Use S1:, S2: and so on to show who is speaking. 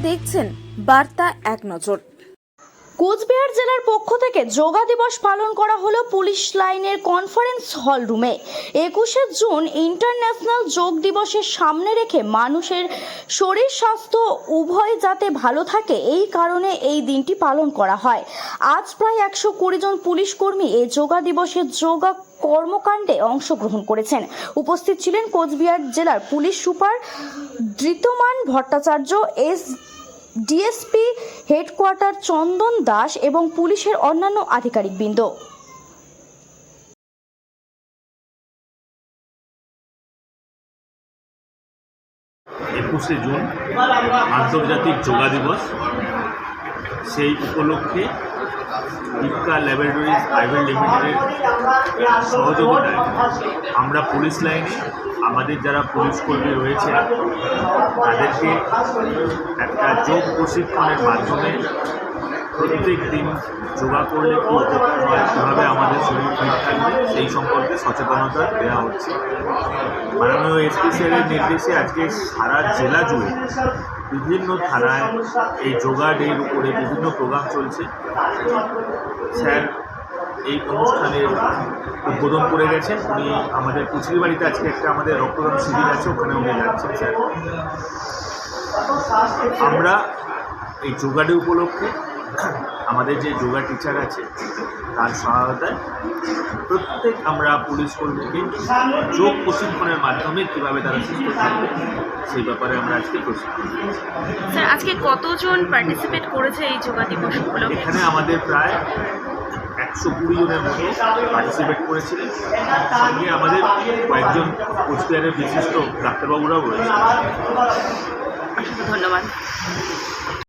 S1: দেখছেন বার্তা এক নজর।
S2: কোচবিহার জেলার পক্ষ থেকে যোগা দিবস পালন করা হলো পুলিশ লাইনের কনফারেন্স হল রুমে। 21শে জুন ইন্টারন্যাশনাল যোগ দিবসের সামনে রেখে মানুষের শরীর স্বাস্থ্য উভয় যাতে ভালো থাকে এই কারণে এই দিনটি পালন করা হয়। আজ প্রায় 120 জন পুলিশ কর্মী এই যোগা দিবসের যোগা কর্মকাণ্ডে অংশগ্রহণ করেছেন। উপস্থিত ছিলেন কোচবিহার জেলার police super Dhritiman Bhattacharya, DSP headquarter Chandan Das এবং পুলিশের অন্যান্য আধিকারিকবৃন্দ।
S3: 21শে জুন আন্তর্জাতিক যোগা দিবস। সেই উপলক্ষে ইপকা ল্যাবরেটরিজ প্রাইভেট লিমিটেডের সহযোগিতায় আমরা পুলিশ লাইনে আমাদের যারা পুলিশ কর্মী রয়েছে তাদেরকে একটা যোগ প্রশিক্ষণের মাধ্যমে প্রত্যেক দিন যোগা করলে কী উপকার হয়, কীভাবে আমাদের শরীর ফিট থাকবে সেই সম্পর্কে সচেতনতা দেওয়া হচ্ছে। মাননীয় এসপি স্যারের নির্দেশে আজকে সারা জেলা জুড়ে বিভিন্ন থানায় এই যোগা ডের উপরে বিভিন্ন প্রোগ্রাম চলছে। স্যার এই অনুষ্ঠানের উদ্বোধন করে গেছেন। উনি আমাদের কুচবিহারিতে আজকে একটা আমাদের রক্তদান শিবির আছে, ওখানে উনি যাচ্ছেন। স্যার, আমরা এই যোগা ডে উপলক্ষে আমাদের যে যোগা টিচার আছে তার সহায়তায় প্রত্যেক আমরা পুলিশ কর্মীকে যোগ প্রশিক্ষণের মাধ্যমে কীভাবে তারা সুস্থ থাকবে সেই ব্যাপারে আমরা আজকে প্রশিক্ষণ।
S4: স্যার, আজকে কতজন পার্টিসিপেট করেছে এই যোগা দিবস উপলক্ষে?
S3: এখানে আমাদের প্রায় 120 জনের মতো পার্টিসিপেট করেছিলেন। সঙ্গে আমাদের কয়েকজন কোচবিহারের বিশিষ্ট ডাক্তারবাবুরাও রয়েছে।
S4: ধন্যবাদ।